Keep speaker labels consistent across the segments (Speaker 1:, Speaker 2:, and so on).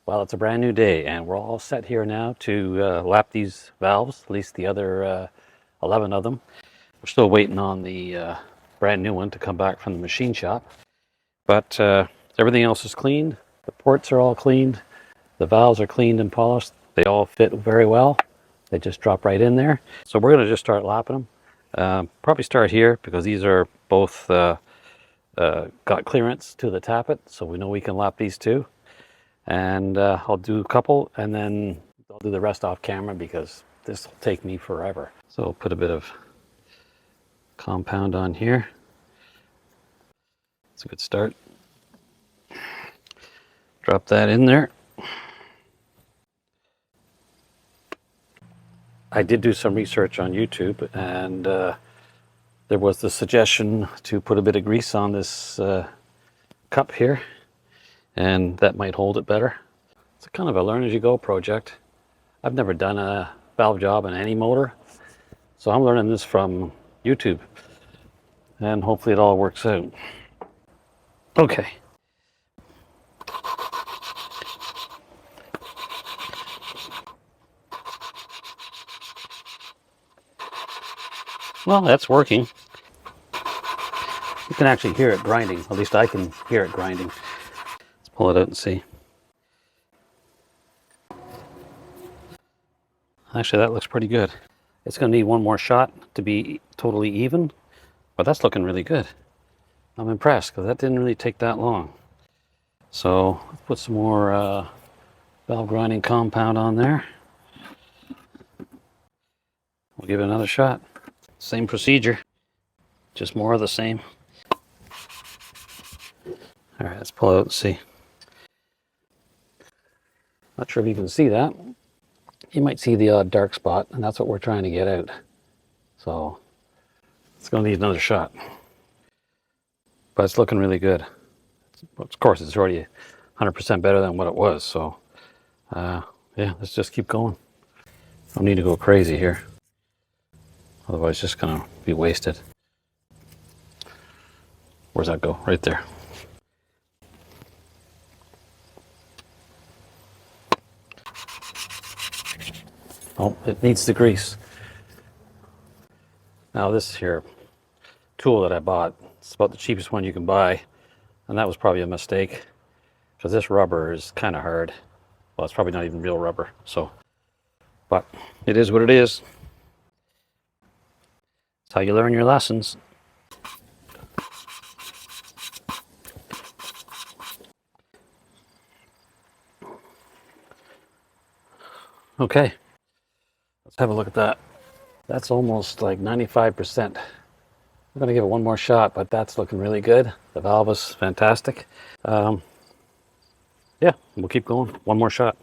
Speaker 1: Well, it's a brand new day and we're all set here now to lap these valves, at least the other 11 of them. We're still waiting on the brand new one to come back from the machine shop. But everything else is cleaned. The ports are all cleaned. The valves are cleaned and polished. They all fit very well. They just drop right in there. So we're going to just start lapping them. Probably start here because these are both got clearance to the tappet, so we know we can lap these two. And I'll do a couple and then I'll do the rest off camera because this will take me forever. So I'll put a bit of compound on here. It's a good start. Drop that in there. I did do some research on YouTube and there was the suggestion to put a bit of grease on this cup here, and that might hold it better. It's a kind of a learn as you go project. I've never done a valve job in any motor, so I'm learning this from YouTube, and hopefully it all works out. Okay. Well, that's working. You can actually hear it grinding. At least I can hear it grinding. Let's pull it out and see. Actually, that looks pretty good. It's going to need one more shot to be totally even, but that's looking really good. I'm impressed because that didn't really take that long. So let's put some more valve grinding compound on there. We'll give it another shot. Same procedure, just more of the same. All right, let's pull it out and see. Not sure if you can see that. You might see the odd dark spot, and that's what we're trying to get out. So it's going to need another shot. But it's looking really good. Of course, it's already 100% better than what it was. So yeah, let's just keep going. Don't need to go crazy here. Otherwise, it's just going to be wasted. Where's that go? Right there. Oh, it needs the grease. Now this here tool that I bought, it's about the cheapest one you can buy. And that was probably a mistake because this rubber is kind of hard. Well, it's probably not even real rubber. So, but it is what it is. That's how you learn your lessons. Okay, let's have a look at that. That's almost like 95%. I'm going to give it one more shot, but that's looking really good. The valve is fantastic. Yeah, we'll keep going. One more shot.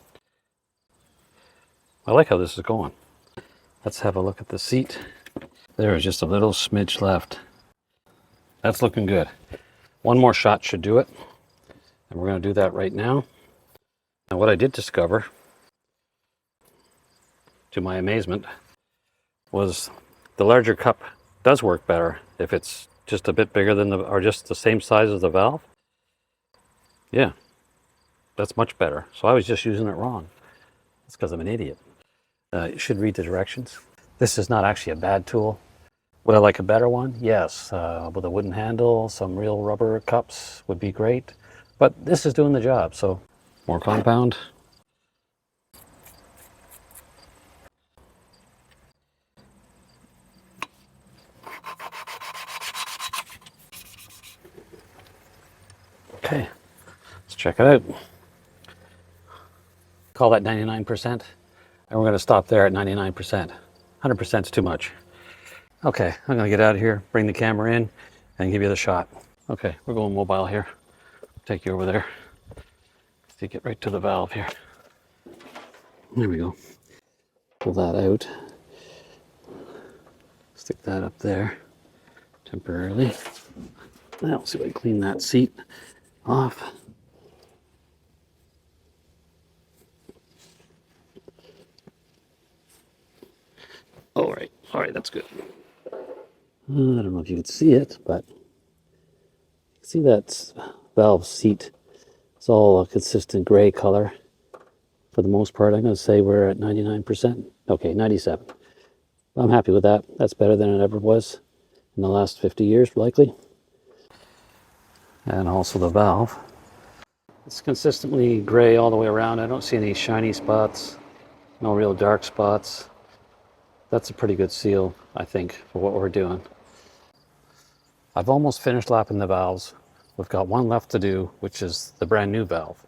Speaker 1: I like how this is going. Let's have a look at the seat. There is just a little smidge left. That's looking good. One more shot should do it. And we're going to do that right now. Now what I did discover, to my amazement, was the larger cup does work better if it's just a bit bigger than or just the same size as the valve. Yeah, that's much better. So I was just using it wrong. It's because I'm an idiot. You should read the directions. This is not actually a bad tool. Would I like a better one? Yes, with a wooden handle, some real rubber cups would be great. But this is doing the job, so more compound. Okay, let's check it out. Call that 99%, and we're going to stop there at 99%. 100% is too much. Okay, I'm going to get out of here, bring the camera in, and give you the shot. Okay, we're going mobile here. Take you over there. Let's get right to the valve here. There we go. Pull that out. Stick that up there temporarily. Now, see if I can clean that seat off. All right, that's good. I don't know if you can see it, but see that valve seat. It's all a consistent gray color. For the most part, I'm going to say we're at 99%. Okay, 97. I'm happy with that. That's better than it ever was in the last 50 years, likely. And also the valve. It's consistently gray all the way around. I don't see any shiny spots, no real dark spots. That's a pretty good seal, I think, for what we're doing. I've almost finished lapping the valves. We've got one left to do, which is the brand new valve.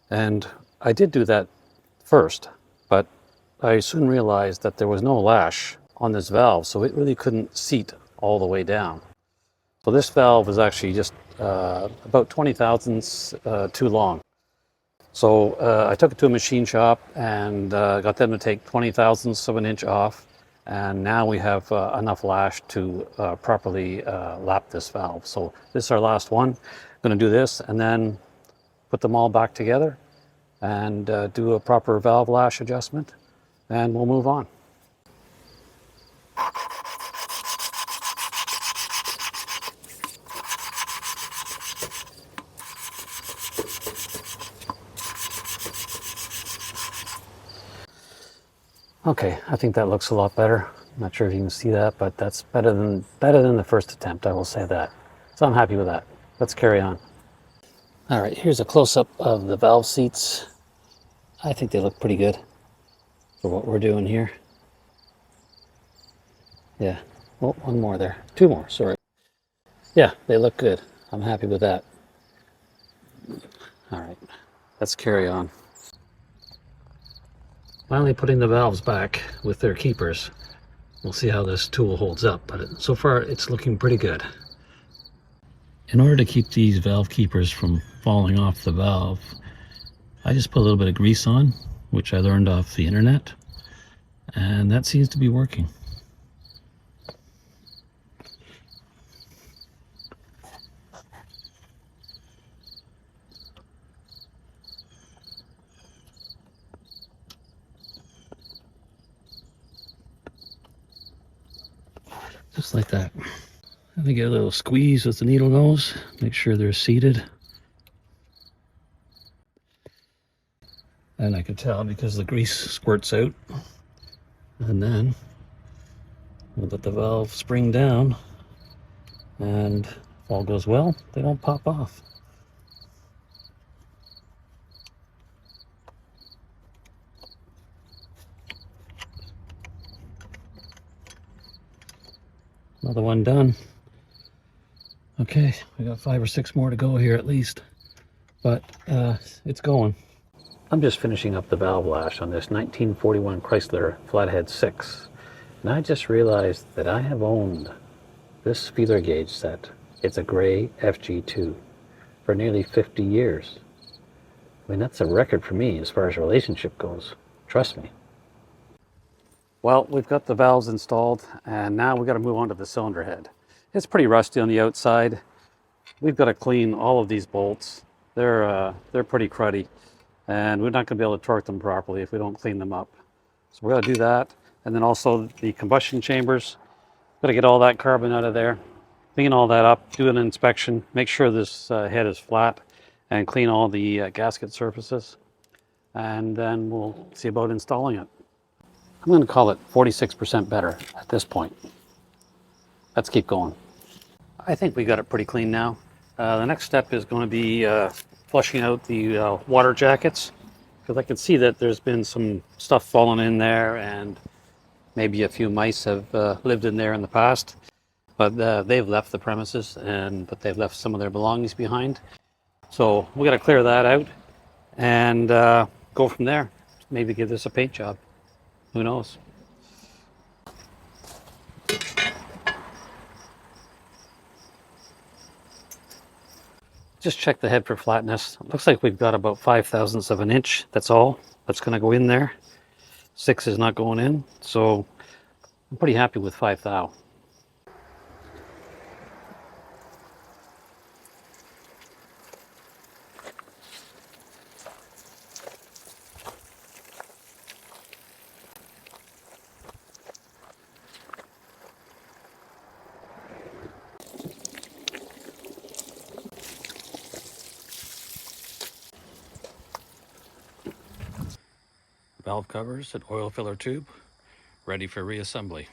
Speaker 1: And I did do that first, but I soon realized that there was no lash on this valve, so it really couldn't seat all the way down. So this valve is actually just about 20 thousandths too long. So I took it to a machine shop and got them to take 20 thousandths of an inch off. And now we have enough lash to properly lap this valve. So this is our last one. I'm going to do this and then put them all back together and do a proper valve lash adjustment, and we'll move on. Okay, I think that looks a lot better. I'm not sure if you can see that, but that's better than the first attempt, I will say that. So I'm happy with that. Let's carry on. All right, here's a close-up of the valve seats. I think they look pretty good for what we're doing here. Yeah, well, one more there. Two more, sorry. Yeah, they look good. I'm happy with that. All right, let's carry on. Finally putting the valves back with their keepers. We'll see how this tool holds up, but so far it's looking pretty good. In order to keep these valve keepers from falling off the valve, I just put a little bit of grease on, which I learned off the internet, and that seems to be working. Just like that. And they get a little squeeze with the needle nose, make sure they're seated. And I can tell because the grease squirts out. And then we'll let the valve spring down, and if all goes well, they don't pop off. Another one done. Okay, we got 5 or 6 more to go here at least, but it's going. I'm just finishing up the valve lash on this 1941 Chrysler Flathead 6, and I just realized that I have owned this feeler gauge set. It's a gray FG2 for nearly 50 years. I mean, that's a record for me as far as relationship goes. Trust me. Well, we've got the valves installed, and now we've got to move on to the cylinder head. It's pretty rusty on the outside. We've got to clean all of these bolts. They're pretty cruddy, and we're not going to be able to torque them properly if we don't clean them up. So we're going to do that, and then also the combustion chambers. Got to get all that carbon out of there, clean all that up, do an inspection, make sure this head is flat, and clean all the gasket surfaces, and then we'll see about installing it. I'm going to call it 46% better at this point. Let's keep going. I think we got it pretty clean now. The next step is going to be flushing out the water jackets, because I can see that there's been some stuff falling in there, and maybe a few mice have lived in there in the past, but they've left the premises, but they've left some of their belongings behind. So we got to clear that out and go from there. Maybe give this a paint job. Who knows? Just check the head for flatness. It looks like we've got about 5 thousandths of an inch. That's all that's going to go in there. 6 is not going in, so I'm pretty happy with 5 thou. valve covers, an oil filler tube, ready for reassembly.